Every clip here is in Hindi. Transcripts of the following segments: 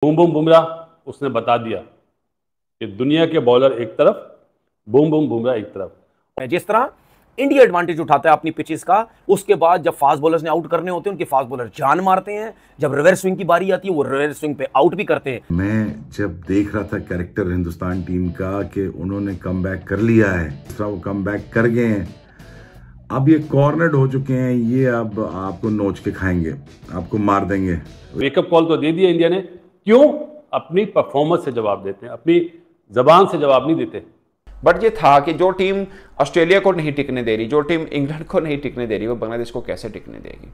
बूम बूम बुमराह उसने बता दिया कि दुनिया के बॉलर एक तरफ, बूम बूम बुमराह एक तरफ। जिस तरह इंडिया एडवांटेज उठाता है अपनी पिचेस का, उसके बाद जब फास्ट बॉलर्स ने आउट करने होते हैं उनके फास्ट बॉलर जान मारते हैं, जब रिवर्स स्विंग की बारी आती है वो रिवर्स स्विंग पे आउट भी करते हैं। मैं जब देख रहा था कैरेक्टर हिंदुस्तान टीम का कि उन्होंने कमबैक कर लिया है, वो कमबैक कर गए हैं, अब ये कॉर्नर्ड हो चुके हैं, ये अब आपको नोच के खाएंगे, आपको मार देंगे। वेकअप कॉल तो दे दिया इंडिया ने, क्यों? अपनी परफॉर्मेंस से जवाब देते हैं, अपनी जबान से जवाब नहीं देते। बट ये था कि जो टीम ऑस्ट्रेलिया को नहीं टिकने दे रही, जो टीम इंग्लैंड को नहीं टिकने दे रही, वो बांग्लादेश को कैसे टिकने देगी?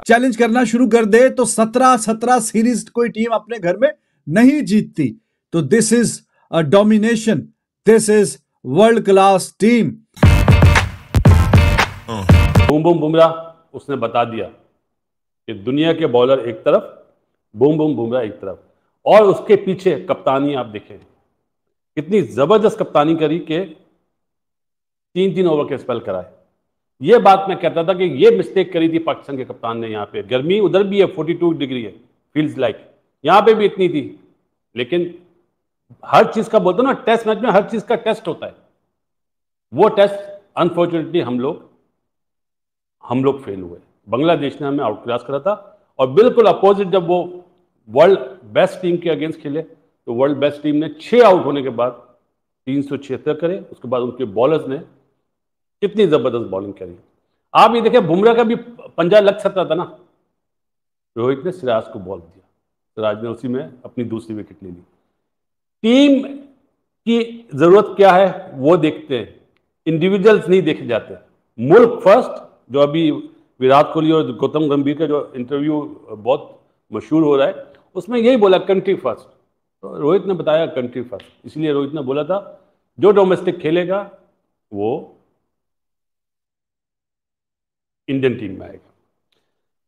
चैलेंज करना शुरू कर दे तो 17 सीरीज कोई टीम अपने घर में नहीं जीतती। तो this is a domination, this is world class team. Boom boom Bumrah उसने बता दिया कि दुनिया के बॉलर एक तरफ, बूम बूम बुमराह एक तरफ। और उसके पीछे कप्तानी आप देखें, कितनी जबरदस्त कप्तानी करी कि 3-3 ओवर के स्पेल कराए। ये बात मैं कहता था कि ये मिस्टेक करी थी पाकिस्तान के कप्तान ने। यहाँ पे गर्मी उधर भी है, 42 डिग्री है, फील्स लाइक यहाँ पे भी इतनी थी, लेकिन हर चीज का बोलते ना, टेस्ट मैच में हर चीज का टेस्ट होता है। वो टेस्ट अनफॉर्चुनेटली हम लोग फेल हुए। बांग्लादेश ने हमें आउट क्लास करा था, और बिल्कुल अपोजिट जब वो वर्ल्ड बेस्ट टीम के अगेंस्ट खेले तो वर्ल्ड बेस्ट टीम ने 6 आउट होने के बाद 376 करे। उसके बाद उनके बॉलर्स ने कितनी जबरदस्त बॉलिंग करी। आप ये देखें, बुमराह का भी पंजा लग सकता था ना, रोहित ने सिराज को बॉल दिया, सिराज ने उसी में अपनी दूसरी विकेट ले ली। टीम की जरूरत क्या है वो देखते हैं, इंडिविजुअल्स नहीं देखे जाते। मुल्क फर्स्ट, जो अभी विराट कोहली और गौतम गंभीर का जो इंटरव्यू बहुत मशहूर हो रहा है, उसमें यही बोला कंट्री फर्स्ट। तो रोहित ने बताया कंट्री फर्स्ट, इसलिए रोहित ने बोला था जो डोमेस्टिक खेलेगा वो इंडियन टीम में आएगा।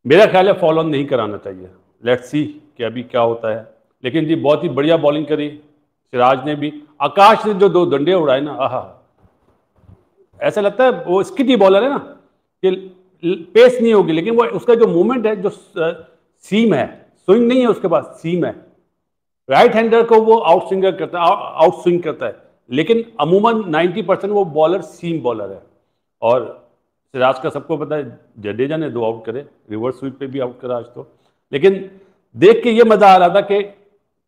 मेरा ख्याल है फॉलो ऑन नहीं कराना चाहिए, लेट्स सी कि अभी क्या होता है। लेकिन जी बहुत ही बढ़िया बॉलिंग करी सिराज ने भी। आकाश ने जो 2 डंडे उड़ाए ना, आहा, ऐसा लगता है वो स्किटी बॉलर है ना, कि पेस नहीं होगी, लेकिन वो उसका जो मूवमेंट है, जो सीम है, स्विंग नहीं है उसके पास, सीम है। राइट हैंडर को वो आउट स्विंग करता है, लेकिन अमूमन 90% वो बॉलर सीम बॉलर है। और सिराज का सबको पता है, जडेजा ने 2 आउट करे, रिवर्स स्वीप पे भी आउट करा आज तो। लेकिन देख के ये मजा आ रहा था कि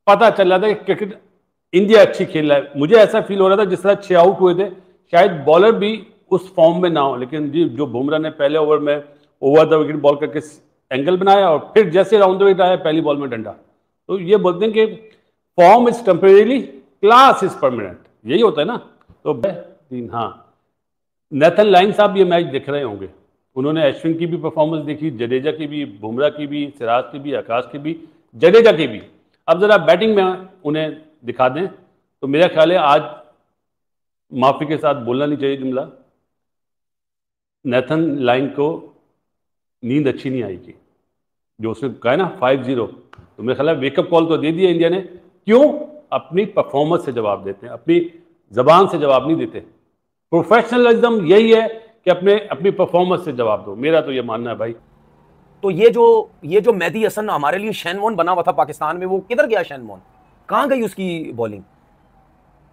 पता चल रहा था कि क्रिकेट इंडिया अच्छी खेल रहा है। मुझे ऐसा फील हो रहा था जिस तरह 6 आउट हुए थे, शायद बॉलर भी उस फॉर्म में ना हो। लेकिन जी जो बुमराह ने पहले ओवर में ओवर द विकेट बॉल करके एंगल बनाया, और फिर जैसे राउंड द विकेट आया पहली बॉल में डंडा, तो ये बोलते हैं कि form is temporary, class is permanent, यही होता है ना। तो हाँ, नेथन लाइन साहब ये मैच देख रहे होंगे, उन्होंने अश्विन की भी परफॉर्मेंस देखी, जडेजा की भी, बुमराह की भी, सिराज की भी, आकाश की भी, जडेजा की भी। अब जरा बैटिंग में उन्हें दिखा दें तो मेरा ख्याल है आज माफी के साथ बोलना नहीं चाहिए जुमला, नेथन लाइन को नींद अच्छी नहीं आएगी। जो उसने कहा है ना 5-0, तो मेरा ख्याल है वेकअप कॉल तो दे दिया इंडिया ने, क्यों? अपनी परफॉर्मेंस से जवाब देते हैं, अपनी जबान से जवाब नहीं देते। प्रोफेशनलिज्म यही है कि अपनी परफॉर्मेंस से जवाब दो, मेरा तो ये मानना है भाई। तो ये जो मेहदी हसन हमारे लिए शैनवॉन बना हुआ था पाकिस्तान में, वो किधर गया शैनवॉन? कहां गई उसकी बॉलिंग?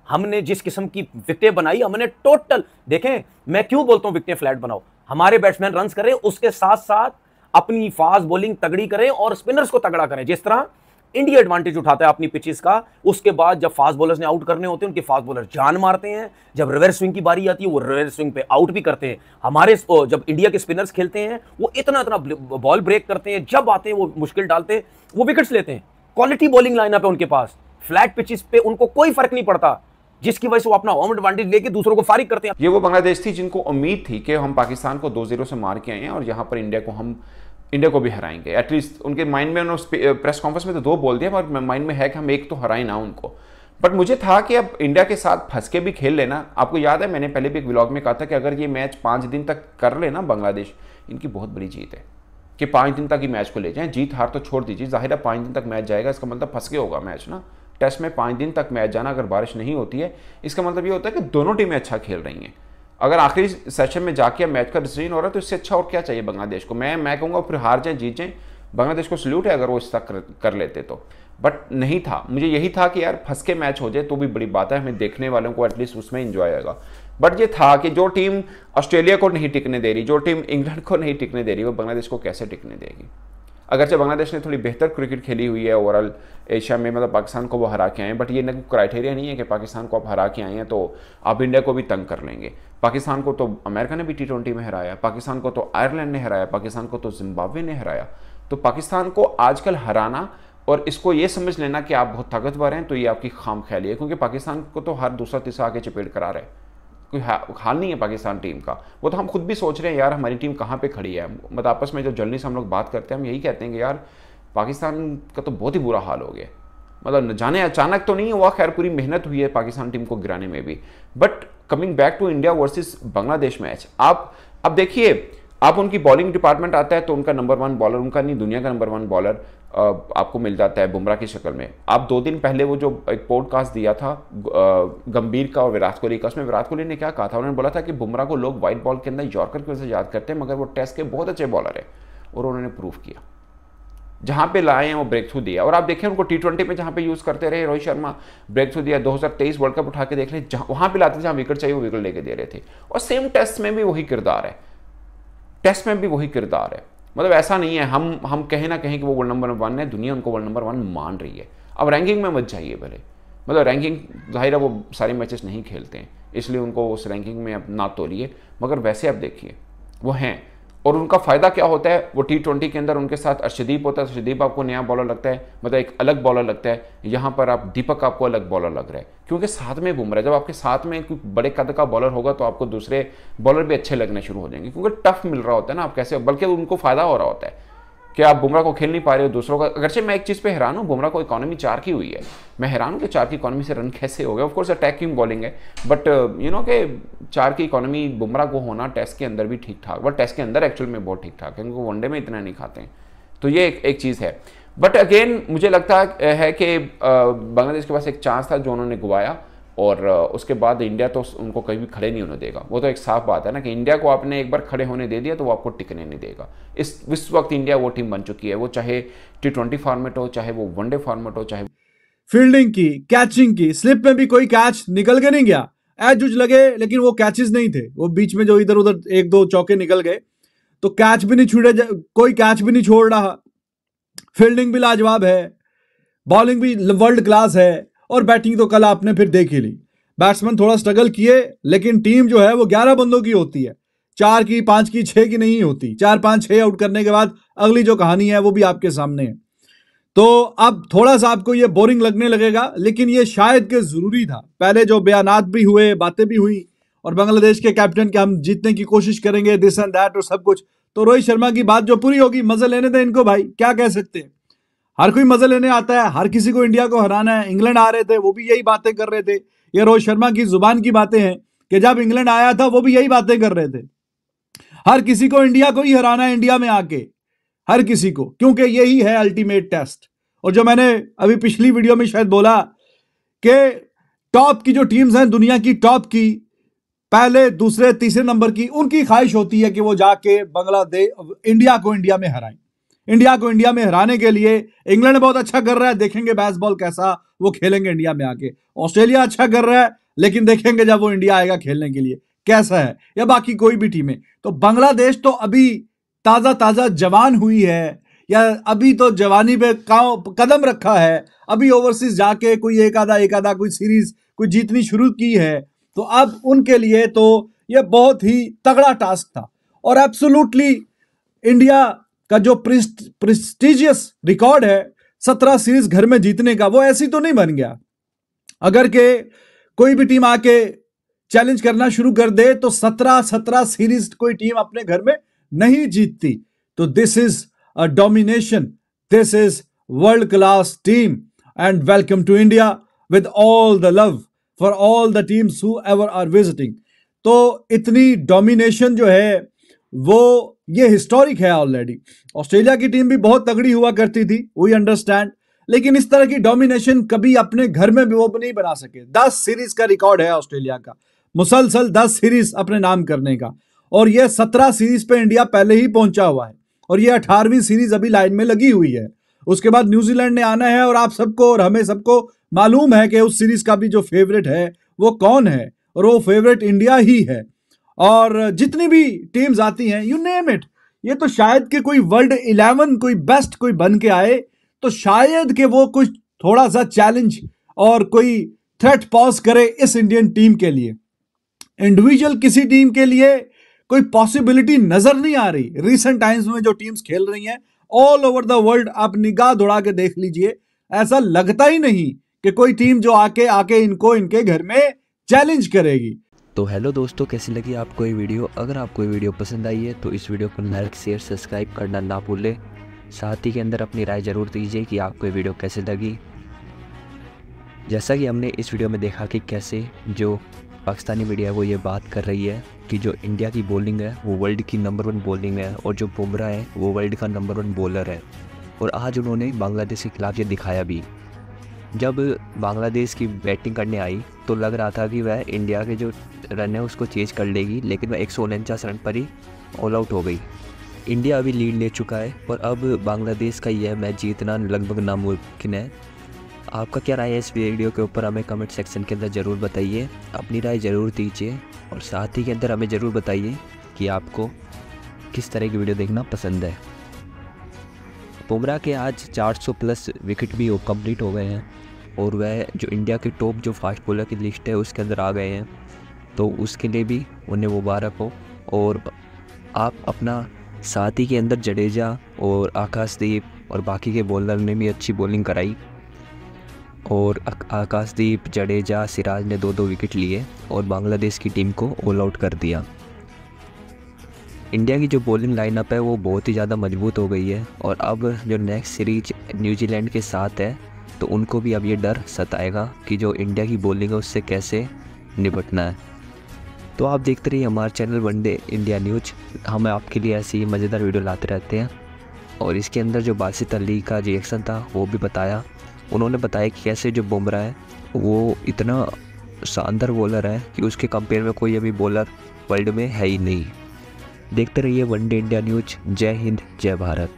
हमने जिस किस्म की विकेटें बनाई, हमने टोटल देखें, मैं क्यों बोलता हूं विकेटें फ्लैट बनाओ, हमारे बैट्समैन रन्स करें, उसके साथ साथ अपनी फास्ट बॉलिंग तगड़ी करें और स्पिनर्स को तगड़ा करें। जिस तरह इंडिया एडवांटेज उठाता है अपनी पिचेस का, उसके बाद जब फास्ट बॉलर्स ने आउट करने होते हैं उनके फास्ट बॉलर जान मारते हैं, जब रिवर्स स्विंग की बारी आती है वो रिवर्स स्विंग पे आउट भी करते हैं। हमारे जब इंडिया के स्पिनर्स खेलते हैं वो इतना बॉल ब्रेक करते हैं, जब आते हैं वो मुश्किल डालते हैं, वो विकेट्स लेते हैं। क्वालिटी बॉलिंग लाइनअप है उनके पास, फ्लैट पिचेस पे उनको कोई फर्क नहीं पड़ता, जिसकी वजह से वो अपना होम एडवांटेज लेके दूसरों को फारिग करते हैं। ये वो बांग्लादेश थी जिनको उम्मीद थी कि हम पाकिस्तान को 2-0 से मार के आए हैं और यहाँ पर इंडिया को भी हराएंगे। एटलीस्ट उनके माइंड में, उन्होंने प्रेस कॉन्फ्रेंस में तो 2 बोल दिया, पर माइंड में है कि हम एक तो हराए ना उनको। बट मुझे था कि अब इंडिया के साथ फंस के भी खेल लेना। आपको याद है मैंने पहले भी एक व्लॉग में कहा था कि अगर ये मैच 5 दिन तक कर लेना बांग्लादेश, इनकी बहुत बड़ी जीत है कि 5 दिन तक ही मैच को ले जाएं। जीत हार तो छोड़ दीजिए, जाहिर है 5 दिन तक मैच जाएगा, इसका मतलब फंस के होगा मैच ना। टेस्ट में 5 दिन तक मैच जाना, अगर बारिश नहीं होती है, इसका मतलब ये होता है कि दोनों टीमें अच्छा खेल रही हैं। अगर आखिरी सेशन में जाके मैच का डिसीजन हो रहा है तो इससे अच्छा और क्या चाहिए बांग्लादेश को। मैं कहूँगा फिर हार जाए जीत जाए, बांग्लादेश को सल्यूट है अगर वो इस तक कर लेते तो। बट नहीं था। मुझे यही था कि यार फंस के मैच हो जाए तो भी बड़ी बात है, हमें देखने वालों को एटलीस्ट उसमें इंजॉय आएगा। बट ये था कि जो टीम ऑस्ट्रेलिया को नहीं टिकने दे रही, जो टीम इंग्लैंड को नहीं टिकने दे रही, वो बांग्लादेश को कैसे टिकने देगी। अगरचे बांग्लादेश ने थोड़ी बेहतर क्रिकेट खेली हुई है ओवरऑल एशिया में, मतलब पाकिस्तान को वो हरा के आए हैं, बट ये ना क्राइटेरिया नहीं है कि पाकिस्तान को आप हरा के आए हैं तो आप इंडिया को भी तंग कर लेंगे। पाकिस्तान को तो अमेरिका ने भी T20 में हराया, पाकिस्तान को तो आयरलैंड ने हराया, पाकिस्तान को तो जिम्बाब्वे ने हराया। तो पाकिस्तान को आजकल हराना और इसको ये समझ लेना कि आप बहुत ताकतवर हैं, तो ये आपकी खाम ख्याली है, क्योंकि पाकिस्तान को तो हर दूसरा तीसरा आके चपेट करा रहा है। कोई हाल नहीं है पाकिस्तान टीम का। वो तो हम खुद भी सोच रहे हैं यार हमारी टीम कहाँ पे खड़ी है। मतलब आपस में जो जर्नलिस्ट हम लोग बात करते हैं, हम यही कहते हैं कि यार पाकिस्तान का तो बहुत ही बुरा हाल हो गया। मतलब न जाने अचानक तो नहीं हुआ, खैर पूरी मेहनत हुई है पाकिस्तान टीम को गिराने में भी। But coming back to India versus Bangladesh match, आप अब देखिए, आप उनकी बॉलिंग डिपार्टमेंट आता है तो उनका नंबर 1 बॉलर, उनका नहीं दुनिया का नंबर 1 बॉलर आपको मिल जाता है बुमराह की शक्ल में। आप 2 दिन पहले वो जो एक पॉडकास्ट दिया था गंभीर का और विराट कोहली का, उसमें विराट कोहली ने क्या कहा था, उन्होंने बोला था कि बुमराह को लोग वाइट बॉल के अंदर यॉर्कर की वजह से याद करते हैं, मगर वो टेस्ट के बहुत अच्छे बॉलर है। और उन्होंने प्रूव किया, जहां पे लाए हैं वो ब्रेक थ्रू दिया। और आप देखें उनको T20 में जहां पे यूज करते रहे, रोहित शर्मा ब्रेक थ्रू दिया। 2023 वर्ल्ड कप उठा के देख ले, वहां पे लाते जहां विकेट चाहिए वो विकेट लेके दे रहे थे। और सेम टेस्ट में भी वही किरदार है, टेस्ट में भी वही किरदार है। मतलब ऐसा नहीं है हम कहें ना कहें कि वो वर्ल्ड नंबर 1 है, दुनिया उनको वर्ल्ड नंबर 1 मान रही है। अब रैंकिंग में मत जाइए भले, मतलब रैंकिंग जाहिर है वो सारे मैचेस नहीं खेलते हैं, इसलिए उनको उस रैंकिंग में अब ना तोलिए, मगर वैसे आप देखिए वो हैं। और उनका फ़ायदा क्या होता है, वो T20 के अंदर उनके साथ अर्शदीप होता है, अर्शदीप आपको नया बॉलर लगता है, मतलब एक अलग बॉलर लगता है। यहाँ पर आप दीपक आपको अलग बॉलर लग रहा है, क्योंकि साथ में बुमराह, जब आपके साथ में कोई बड़े कद का बॉलर होगा तो आपको दूसरे बॉलर भी अच्छे लगने शुरू हो जाएंगे, क्योंकि टफ मिल रहा होता है ना आप कैसे, बल्कि उनको फ़ायदा हो रहा होता है कि आप बुमराह को खेल नहीं पा रहे हो दूसरों का। अगरचे मैं एक चीज़ पे हैरान हूँ, बुमराह को इकॉनमी 4 की हुई है, मैं हैरान हूँ कि 4 की इकॉनमी से रन कैसे हो गए। ऑफ कोर्स अटैकिंग बॉलिंग है, बट यू नो कि 4 की इकॉनमी बुमराह को होना टेस्ट के अंदर भी ठीक ठाक, बट टेस्ट के अंदर एक्चुअल में बहुत ठीक ठाक है, क्योंकि वनडे में इतना नहीं खाते हैं। तो ये एक चीज़ है। बट अगेन मुझे लगता है कि बांग्लादेश के पास एक चांस था जो उन्होंने गंवाया, और उसके बाद इंडिया तो उनको कहीं भी खड़े नहीं होने देगा। वो तो एक साफ बात है ना कि इंडिया को आपने एक बार खड़े होने दे दिया तो वो आपको टिकने नहीं देगा। इस वक्त इंडिया वो टीम बन चुकी है, वो चाहे T20 फॉर्मेट हो, चाहे वो वनडे फॉर्मेट हो, चाहे फील्डिंग की, कैचिंग की, स्लिप में भी कोई कैच निकल के नहीं गया, एज उज लगे, लेकिन वो कैचेस नहीं थे। वो बीच में जो इधर उधर 1-2 चौके निकल गए, तो कैच भी नहीं छूटे, कोई कैच भी नहीं छोड़ रहा। फील्डिंग भी लाजवाब है, बॉलिंग भी वर्ल्ड क्लास है, और बैटिंग तो कल आपने फिर देख ही ली। बैट्समैन थोड़ा स्ट्रगल किए, लेकिन टीम जो है वो 11 बंदों की होती है, 4 की, 5 की, 6 की नहीं होती। 4, 5, 6 आउट करने के बाद अगली जो कहानी है वो भी आपके सामने है। तो अब थोड़ा सा आपको ये बोरिंग लगने लगेगा, लेकिन ये शायद के जरूरी था। पहले जो बयानात भी हुए, बातें भी हुई, और बांग्लादेश के कैप्टन के हम जीतने की कोशिश करेंगे, दिस एंड दैट और सब कुछ, तो रोहित शर्मा की बात जो पूरी होगी, मजे लेने दें इनको भाई, क्या कह सकते हैं। हर कोई मजे लेने आता है, हर किसी को इंडिया को हराना है। इंग्लैंड आ रहे थे, वो भी यही बातें कर रहे थे। ये रोहित शर्मा की जुबान की बातें हैं कि जब इंग्लैंड आया था वो भी यही बातें कर रहे थे। हर किसी को इंडिया को ही हराना है, इंडिया में आके हर किसी को, क्योंकि यही है अल्टीमेट टेस्ट। और जो मैंने अभी पिछली वीडियो में शायद बोला कि टॉप की जो टीम्स हैं, दुनिया की टॉप की, पहले, दूसरे, तीसरे नंबर की, उनकी ख्वाहिश होती है कि वो जाके बांग्लादेश, इंडिया को इंडिया में हराएं। इंडिया को इंडिया में हराने के लिए इंग्लैंड बहुत अच्छा कर रहा है, देखेंगे बेसबॉल कैसा वो खेलेंगे इंडिया में आके। ऑस्ट्रेलिया अच्छा कर रहा है, लेकिन देखेंगे जब वो इंडिया आएगा खेलने के लिए कैसा है, या बाकी कोई भी टीमें। तो बांग्लादेश तो अभी ताजा ताजा जवान हुई है, या अभी तो जवानी पे कदम रखा है, अभी ओवरसीज जाके कोई एक आधा कोई सीरीज कोई जीतनी शुरू की है। तो अब उनके लिए तो ये बहुत ही तगड़ा टास्क था। और एब्सोल्युटली इंडिया का जो प्रेस्टिजियस रिकॉर्ड है 17 सीरीज घर में जीतने का, वो ऐसी तो नहीं बन गया। अगर के कोई भी टीम आके चैलेंज करना शुरू कर दे तो 17 सीरीज कोई टीम अपने घर में नहीं जीतती। तो this is a domination, this is world class team, and welcome to India with all the love for all the teams who ever are visiting. तो इतनी डोमिनेशन जो है वो ये हिस्टोरिक है ऑलरेडी। ऑस्ट्रेलिया की टीम भी बहुत तगड़ी हुआ करती थी, वी अंडरस्टैंड, लेकिन इस तरह की डोमिनेशन कभी अपने घर में भी वो नहीं बना सके। 10 सीरीज का रिकॉर्ड है ऑस्ट्रेलिया का, मुसलसल 10 सीरीज अपने नाम करने का, और ये 17 सीरीज पे इंडिया पहले ही पहुंचा हुआ है, और ये 18वीं सीरीज अभी लाइन में लगी हुई है। उसके बाद न्यूजीलैंड ने आना है, और आप सबको और हमें सबको मालूम है कि उस सीरीज का भी जो फेवरेट है वो कौन है, और वो फेवरेट इंडिया ही है। और जितनी भी टीम्स आती हैं, यू नेम इट, ये तो शायद कि कोई वर्ल्ड 11 कोई बेस्ट कोई बन के आए तो शायद कि वो कुछ थोड़ा सा चैलेंज और कोई थ्रेट पॉज करे इस इंडियन टीम के लिए। इंडिविजुअल किसी टीम के लिए कोई पॉसिबिलिटी नजर नहीं आ रही। रीसेंट टाइम्स में जो टीम्स खेल रही हैं ऑल ओवर द वर्ल्ड, आप निगाह दौड़ा के देख लीजिए, ऐसा लगता ही नहीं कि कोई टीम जो आके इनको इनके घर में चैलेंज करेगी। तो हेलो दोस्तों, कैसी लगी आपको ये वीडियो? अगर आपको ये वीडियो पसंद आई है तो इस वीडियो को लाइक शेयर सब्सक्राइब करना ना भूलें। साथ ही के अंदर अपनी राय ज़रूर दीजिए कि आपको ये वीडियो कैसे लगी। जैसा कि हमने इस वीडियो में देखा कि कैसे जो पाकिस्तानी मीडिया है वो ये बात कर रही है कि जो इंडिया की बॉलिंग है वो वर्ल्ड की नंबर 1 बॉलिंग है, और जो बुमराह है वो वर्ल्ड का नंबर 1 बॉलर है। और आज उन्होंने बांग्लादेश के खिलाफ ये दिखाया भी। जब बांग्लादेश की बैटिंग करने आई तो लग रहा था कि वह इंडिया के जो रन है उसको चेज कर लेगी, लेकिन वह 149 रन पर ही ऑल आउट हो गई। इंडिया अभी लीड ले चुका है और अब बांग्लादेश का यह मैच जीतना लगभग नामुमकिन है। आपका क्या राय है इस वीडियो के ऊपर? हमें कमेंट सेक्शन के अंदर ज़रूर बताइए, अपनी राय ज़रूर दीजिए, और साथ ही के अंदर हमें ज़रूर बताइए कि आपको किस तरह की वीडियो देखना पसंद है। बुमराह के आज 400 प्लस विकेट भी कंप्लीट हो गए हैं, और वह जो इंडिया के टॉप जो फास्ट बॉलर की लिस्ट है उसके अंदर आ गए हैं, तो उसके लिए भी उन्हें मुबारक हो। और आप अपना साथी के अंदर जडेजा और आकाशदीप और बाकी के बॉलर ने भी अच्छी बॉलिंग कराई, और आकाशदीप, जडेजा, सिराज ने 2-2 विकेट लिए और बांग्लादेश की टीम को ऑल आउट कर दिया। इंडिया की जो बॉलिंग लाइनअप है वो बहुत ही ज़्यादा मजबूत हो गई है, और अब जो नेक्स्ट सीरीज न्यूजीलैंड के साथ है तो उनको भी अब ये डर सताएगा कि जो इंडिया की बॉलिंग है उससे कैसे निपटना है। तो आप देखते रहिए हमारे चैनल वनडे इंडिया न्यूज। हम आपके लिए ऐसी मज़ेदार वीडियो लाते रहते हैं, और इसके अंदर जो बासित अली का रिएक्शन था वो भी बताया। उन्होंने बताया कि कैसे जो बुमराह है वो इतना शानदार बॉलर है कि उसके कंपेयर में कोई अभी बॉलर वर्ल्ड में है ही नहीं। देखते रहिए वनडे इंडिया न्यूज। जय हिंद, जय भारत।